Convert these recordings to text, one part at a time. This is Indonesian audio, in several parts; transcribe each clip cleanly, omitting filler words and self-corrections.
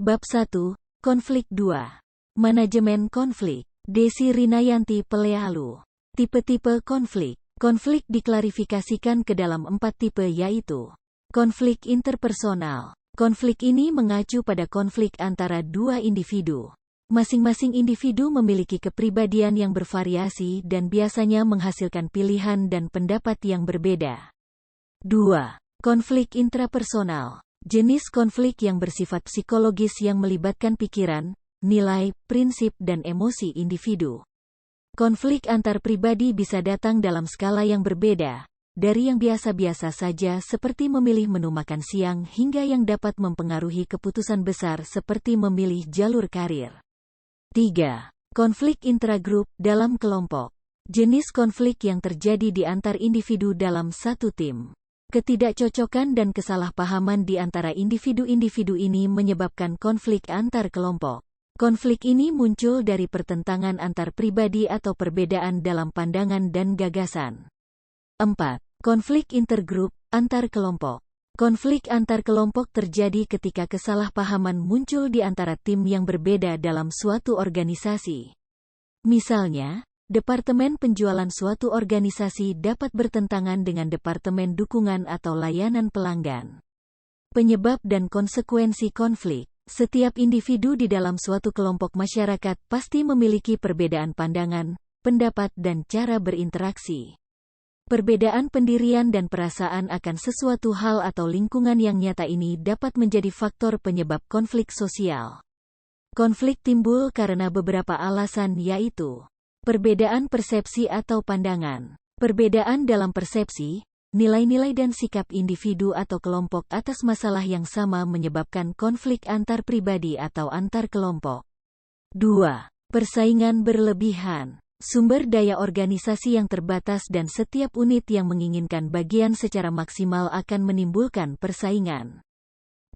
Bab 1, Konflik 2. Manajemen konflik. Desi Rinayanti Pelealu. Tipe-tipe konflik. Konflik diklarifikasikan ke dalam 4 tipe, yaitu konflik interpersonal. Konflik ini mengacu pada konflik antara dua individu. Masing-masing individu memiliki kepribadian yang bervariasi dan biasanya menghasilkan pilihan dan pendapat yang berbeda. 2. Konflik intrapersonal. Jenis konflik yang bersifat psikologis yang melibatkan pikiran, nilai, prinsip dan emosi individu. Konflik antar pribadi bisa datang dalam skala yang berbeda, dari yang biasa-biasa saja seperti memilih menu makan siang hingga yang dapat mempengaruhi keputusan besar seperti memilih jalur karir. 3. Konflik intragrup dalam kelompok. Jenis konflik yang terjadi di antar individu dalam satu tim. Ketidakcocokan dan kesalahpahaman di antara individu-individu ini menyebabkan konflik antar kelompok. Konflik ini muncul dari pertentangan antar pribadi atau perbedaan dalam pandangan dan gagasan. 4. Konflik intergrup antar kelompok. Konflik antar kelompok terjadi ketika kesalahpahaman muncul di antara tim yang berbeda dalam suatu organisasi. Misalnya, departemen penjualan suatu organisasi dapat bertentangan dengan departemen dukungan atau layanan pelanggan. Penyebab dan konsekuensi konflik. Setiap individu di dalam suatu kelompok masyarakat pasti memiliki perbedaan pandangan, pendapat dan cara berinteraksi. Perbedaan pendirian dan perasaan akan sesuatu hal atau lingkungan yang nyata ini dapat menjadi faktor penyebab konflik sosial. Konflik timbul karena beberapa alasan, yaitu perbedaan persepsi atau pandangan. Perbedaan dalam persepsi, nilai-nilai dan sikap individu atau kelompok atas masalah yang sama menyebabkan konflik antar pribadi atau antar kelompok. 2. Persaingan berlebihan. Sumber daya organisasi yang terbatas dan setiap unit yang menginginkan bagian secara maksimal akan menimbulkan persaingan.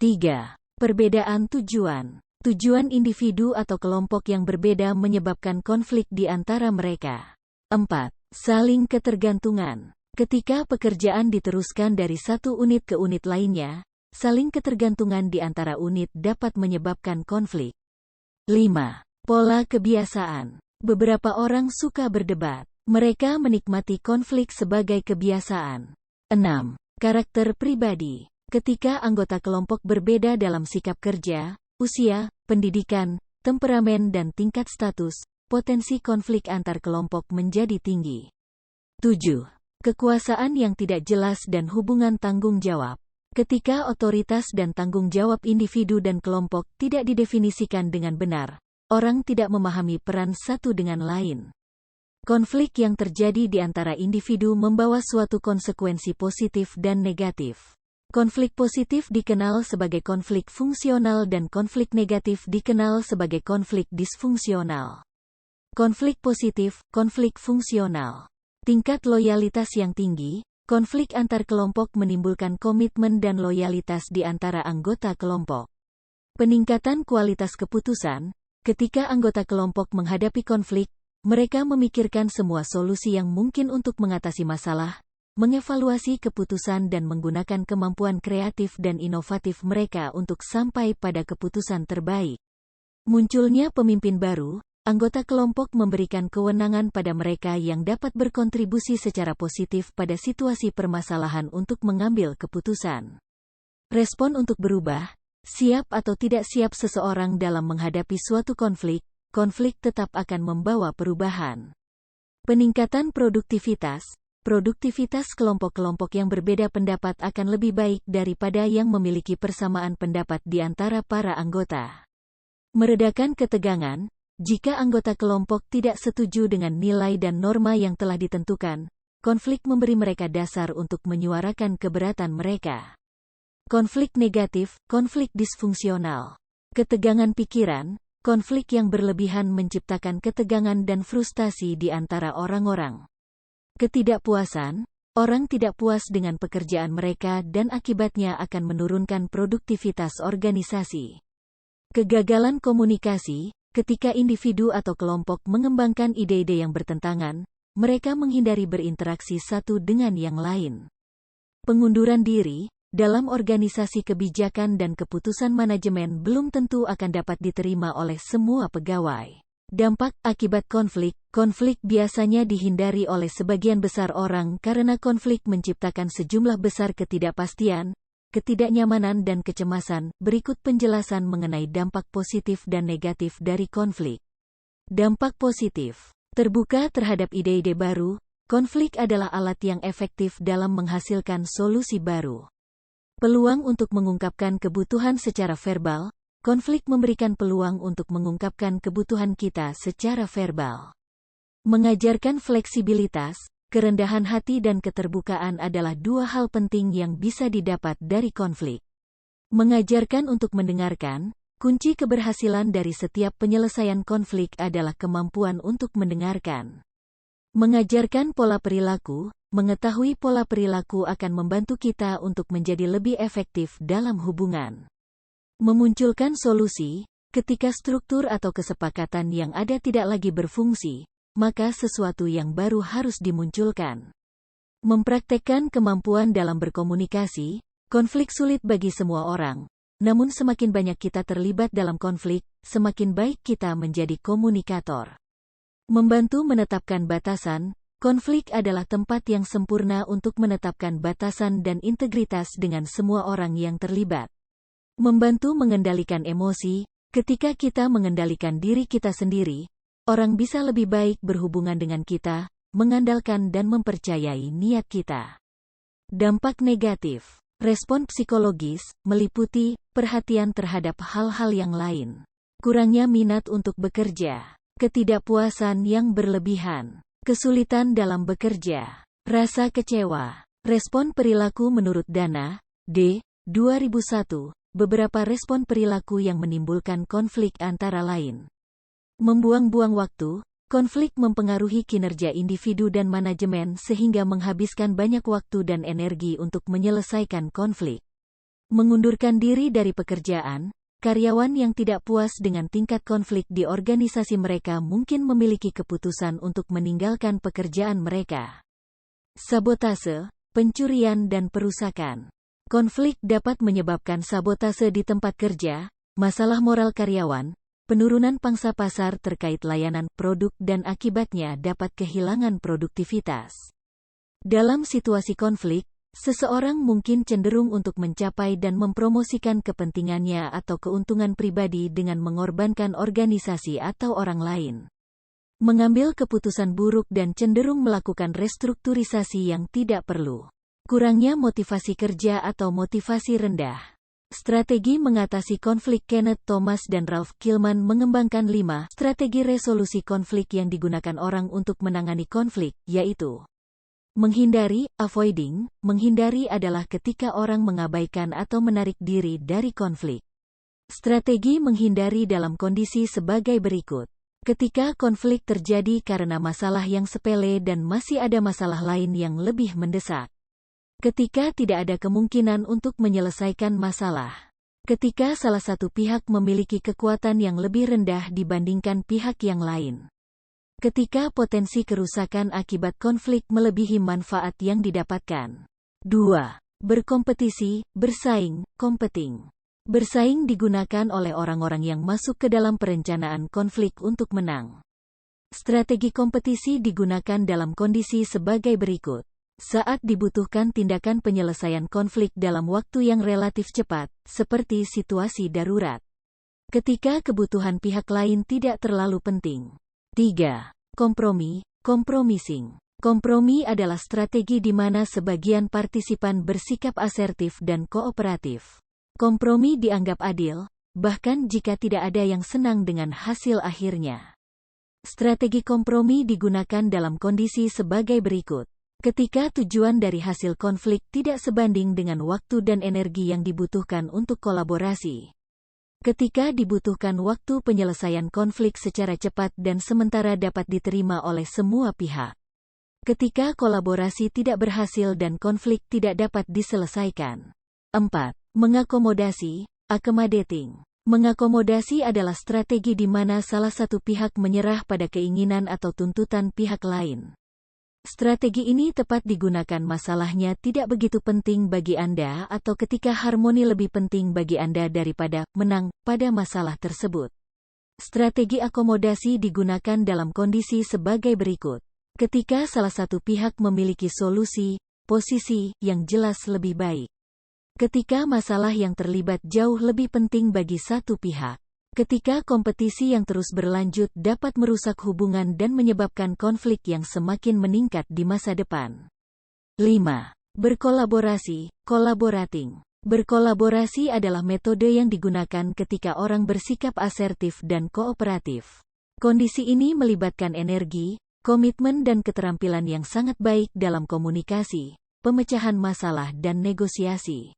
3. Perbedaan tujuan. Tujuan individu atau kelompok yang berbeda menyebabkan konflik di antara mereka. 4. Saling ketergantungan. Ketika pekerjaan diteruskan dari satu unit ke unit lainnya, saling ketergantungan di antara unit dapat menyebabkan konflik. 5. Pola kebiasaan. Beberapa orang suka berdebat. Mereka menikmati konflik sebagai kebiasaan. 6. Karakter pribadi. Ketika anggota kelompok berbeda dalam sikap kerja, usia, pendidikan, temperamen dan tingkat status, potensi konflik antar kelompok menjadi tinggi. 7. Kekuasaan yang tidak jelas dan hubungan tanggung jawab. Ketika otoritas dan tanggung jawab individu dan kelompok tidak didefinisikan dengan benar, orang tidak memahami peran satu dengan lain. Konflik yang terjadi di antara individu membawa suatu konsekuensi positif dan negatif. Konflik positif dikenal sebagai konflik fungsional dan konflik negatif dikenal sebagai konflik disfungsional. Konflik positif, konflik fungsional. Tingkat loyalitas yang tinggi. Konflik antar kelompok menimbulkan komitmen dan loyalitas di antara anggota kelompok. Peningkatan kualitas keputusan. Ketika anggota kelompok menghadapi konflik, mereka memikirkan semua solusi yang mungkin untuk mengatasi masalah, mengevaluasi keputusan dan menggunakan kemampuan kreatif dan inovatif mereka untuk sampai pada keputusan terbaik. Munculnya pemimpin baru. Anggota kelompok memberikan kewenangan pada mereka yang dapat berkontribusi secara positif pada situasi permasalahan untuk mengambil keputusan. Respon untuk berubah. Siap atau tidak siap seseorang dalam menghadapi suatu konflik, konflik tetap akan membawa perubahan. Peningkatan produktivitas. Produktivitas kelompok-kelompok yang berbeda pendapat akan lebih baik daripada yang memiliki persamaan pendapat di antara para anggota. Meredakan ketegangan. Jika anggota kelompok tidak setuju dengan nilai dan norma yang telah ditentukan, konflik memberi mereka dasar untuk menyuarakan keberatan mereka. Konflik negatif, konflik disfungsional. Ketegangan pikiran. Konflik yang berlebihan menciptakan ketegangan dan frustasi di antara orang-orang. Ketidakpuasan. Orang tidak puas dengan pekerjaan mereka dan akibatnya akan menurunkan produktivitas organisasi. Kegagalan komunikasi. Ketika individu atau kelompok mengembangkan ide-ide yang bertentangan, mereka menghindari berinteraksi satu dengan yang lain. Pengunduran diri. dalam organisasi kebijakan dan keputusan manajemen belum tentu akan dapat diterima oleh semua pegawai. Dampak akibat konflik. Konflik biasanya dihindari oleh sebagian besar orang karena konflik menciptakan sejumlah besar ketidakpastian, ketidaknyamanan dan kecemasan. Berikut penjelasan mengenai dampak positif dan negatif dari konflik. Dampak positif. Terbuka terhadap ide-ide baru. Konflik adalah alat yang efektif dalam menghasilkan solusi baru. Peluang untuk mengungkapkan kebutuhan secara verbal. Konflik memberikan peluang untuk mengungkapkan kebutuhan kita secara verbal. Mengajarkan fleksibilitas, kerendahan hati dan keterbukaan adalah dua hal penting yang bisa didapat dari konflik. Mengajarkan untuk mendengarkan. Kunci keberhasilan dari setiap penyelesaian konflik adalah kemampuan untuk mendengarkan. Mengajarkan pola perilaku. Mengetahui pola perilaku akan membantu kita untuk menjadi lebih efektif dalam hubungan. Memunculkan solusi. Ketika struktur atau kesepakatan yang ada tidak lagi berfungsi, maka sesuatu yang baru harus dimunculkan. Mempraktekkan kemampuan dalam berkomunikasi. Konflik sulit bagi semua orang. Namun semakin banyak kita terlibat dalam konflik, semakin baik kita menjadi komunikator. Membantu menetapkan batasan. Konflik adalah tempat yang sempurna untuk menetapkan batasan dan integritas dengan semua orang yang terlibat. Membantu mengendalikan emosi. Ketika kita mengendalikan diri kita sendiri, orang bisa lebih baik berhubungan dengan kita, mengandalkan dan mempercayai niat kita. Dampak negatif. Respon psikologis, meliputi perhatian terhadap hal-hal yang lain. Kurangnya minat untuk bekerja. Ketidakpuasan yang berlebihan. Kesulitan dalam bekerja. Rasa kecewa. Respon perilaku menurut Dana, D. 2001. Beberapa respon perilaku yang menimbulkan konflik antara lain. Membuang-buang waktu. Konflik mempengaruhi kinerja individu dan manajemen sehingga menghabiskan banyak waktu dan energi untuk menyelesaikan konflik. Mengundurkan diri dari pekerjaan. Karyawan yang tidak puas dengan tingkat konflik di organisasi mereka mungkin memiliki keputusan untuk meninggalkan pekerjaan mereka. Sabotase, pencurian dan perusakan. Konflik dapat menyebabkan sabotase di tempat kerja, masalah moral karyawan, penurunan pangsa pasar terkait layanan produk dan akibatnya dapat kehilangan produktivitas. Dalam situasi konflik, seseorang mungkin cenderung untuk mencapai dan mempromosikan kepentingannya atau keuntungan pribadi dengan mengorbankan organisasi atau orang lain. Mengambil keputusan buruk dan cenderung melakukan restrukturisasi yang tidak perlu. Kurangnya motivasi kerja atau motivasi rendah. Strategi mengatasi konflik. Kenneth Thomas dan Ralph Kilman mengembangkan 5 strategi resolusi konflik yang digunakan orang untuk menangani konflik, yaitu menghindari, avoiding. Menghindari adalah ketika orang mengabaikan atau menarik diri dari konflik. Strategi menghindari dalam kondisi sebagai berikut. Ketika konflik terjadi karena masalah yang sepele dan masih ada masalah lain yang lebih mendesak. Ketika tidak ada kemungkinan untuk menyelesaikan masalah. Ketika salah satu pihak memiliki kekuatan yang lebih rendah dibandingkan pihak yang lain. Ketika potensi kerusakan akibat konflik melebihi manfaat yang didapatkan. 2. Berkompetisi, bersaing, competing. Bersaing digunakan oleh orang-orang yang masuk ke dalam perencanaan konflik untuk menang. Strategi kompetisi digunakan dalam kondisi sebagai berikut. Saat dibutuhkan tindakan penyelesaian konflik dalam waktu yang relatif cepat, seperti situasi darurat. Ketika kebutuhan pihak lain tidak terlalu penting. 3. Kompromi, compromising. Kompromi adalah strategi di mana sebagian partisipan bersikap asertif dan kooperatif. Kompromi dianggap adil, bahkan jika tidak ada yang senang dengan hasil akhirnya. Strategi kompromi digunakan dalam kondisi sebagai berikut. Ketika tujuan dari hasil konflik tidak sebanding dengan waktu dan energi yang dibutuhkan untuk kolaborasi. Ketika dibutuhkan waktu penyelesaian konflik secara cepat dan sementara dapat diterima oleh semua pihak. Ketika kolaborasi tidak berhasil dan konflik tidak dapat diselesaikan. 4. Mengakomodasi, accommodating. Mengakomodasi adalah strategi di mana salah satu pihak menyerah pada keinginan atau tuntutan pihak lain. Strategi ini tepat digunakan masalahnya tidak begitu penting bagi Anda atau ketika harmoni lebih penting bagi Anda daripada menang pada masalah tersebut. Strategi akomodasi digunakan dalam kondisi sebagai berikut. Ketika salah satu pihak memiliki solusi, posisi yang jelas lebih baik. Ketika masalah yang terlibat jauh lebih penting bagi satu pihak. Ketika kompetisi yang terus berlanjut dapat merusak hubungan dan menyebabkan konflik yang semakin meningkat di masa depan. 5. Berkolaborasi, collaborating. Berkolaborasi adalah metode yang digunakan ketika orang bersikap asertif dan kooperatif. Kondisi ini melibatkan energi, komitmen dan keterampilan yang sangat baik dalam komunikasi, pemecahan masalah dan negosiasi.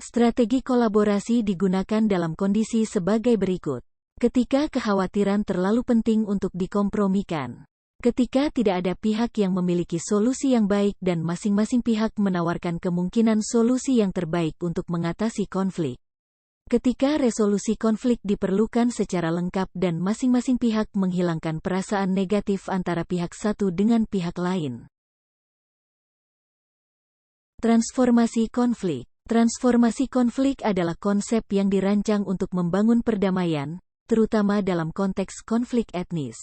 Strategi kolaborasi digunakan dalam kondisi sebagai berikut. Ketika kekhawatiran terlalu penting untuk dikompromikan. Ketika tidak ada pihak yang memiliki solusi yang baik dan masing-masing pihak menawarkan kemungkinan solusi yang terbaik untuk mengatasi konflik. Ketika resolusi konflik diperlukan secara lengkap dan masing-masing pihak menghilangkan perasaan negatif antara pihak satu dengan pihak lain. Transformasi konflik. Transformasi konflik adalah konsep yang dirancang untuk membangun perdamaian, terutama dalam konteks konflik etnis.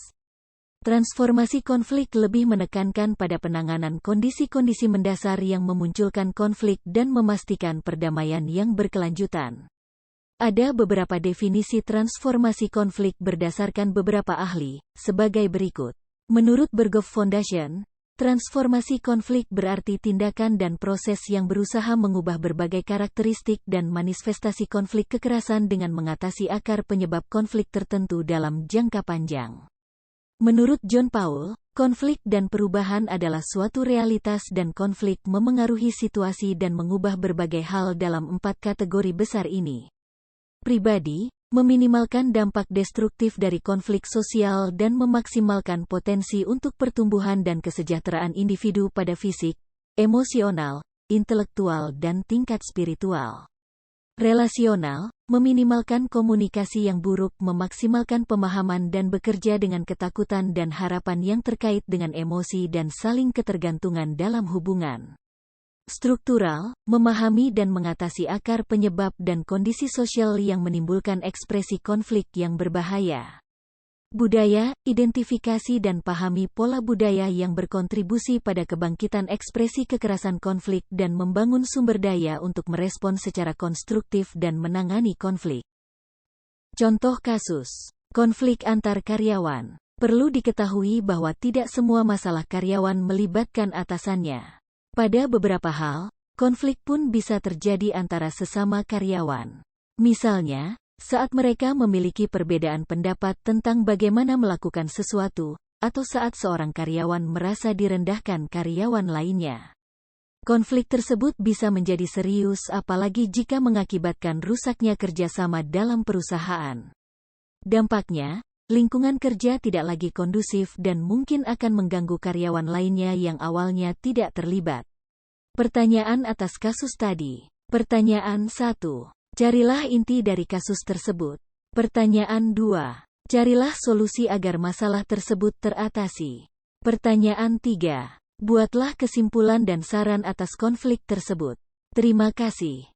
Transformasi konflik lebih menekankan pada penanganan kondisi-kondisi mendasar yang memunculkan konflik dan memastikan perdamaian yang berkelanjutan. Ada beberapa definisi transformasi konflik berdasarkan beberapa ahli, sebagai berikut. Menurut Berghoff Foundation, transformasi konflik berarti tindakan dan proses yang berusaha mengubah berbagai karakteristik dan manifestasi konflik kekerasan dengan mengatasi akar penyebab konflik tertentu dalam jangka panjang. Menurut John Paul, konflik dan perubahan adalah suatu realitas dan konflik memengaruhi situasi dan mengubah berbagai hal dalam 4 kategori besar ini. Pribadi, meminimalkan dampak destruktif dari konflik sosial dan memaksimalkan potensi untuk pertumbuhan dan kesejahteraan individu pada fisik, emosional, intelektual dan tingkat spiritual. Relasional, meminimalkan komunikasi yang buruk, memaksimalkan pemahaman dan bekerja dengan ketakutan dan harapan yang terkait dengan emosi dan saling ketergantungan dalam hubungan. Struktural, memahami dan mengatasi akar penyebab dan kondisi sosial yang menimbulkan ekspresi konflik yang berbahaya. Budaya, identifikasi dan pahami pola budaya yang berkontribusi pada kebangkitan ekspresi kekerasan konflik dan membangun sumber daya untuk merespon secara konstruktif dan menangani konflik. Contoh kasus, konflik antar karyawan. Perlu diketahui bahwa tidak semua masalah karyawan melibatkan atasannya. Pada beberapa hal, konflik pun bisa terjadi antara sesama karyawan. Misalnya, saat mereka memiliki perbedaan pendapat tentang bagaimana melakukan sesuatu, atau saat seorang karyawan merasa direndahkan karyawan lainnya. Konflik tersebut bisa menjadi serius apalagi jika mengakibatkan rusaknya kerjasama dalam perusahaan. Dampaknya, lingkungan kerja tidak lagi kondusif dan mungkin akan mengganggu karyawan lainnya yang awalnya tidak terlibat. Pertanyaan atas kasus tadi. Pertanyaan 1. Carilah inti dari kasus tersebut. Pertanyaan 2. Carilah solusi agar masalah tersebut teratasi. Pertanyaan 3. Buatlah kesimpulan dan saran atas konflik tersebut. Terima kasih.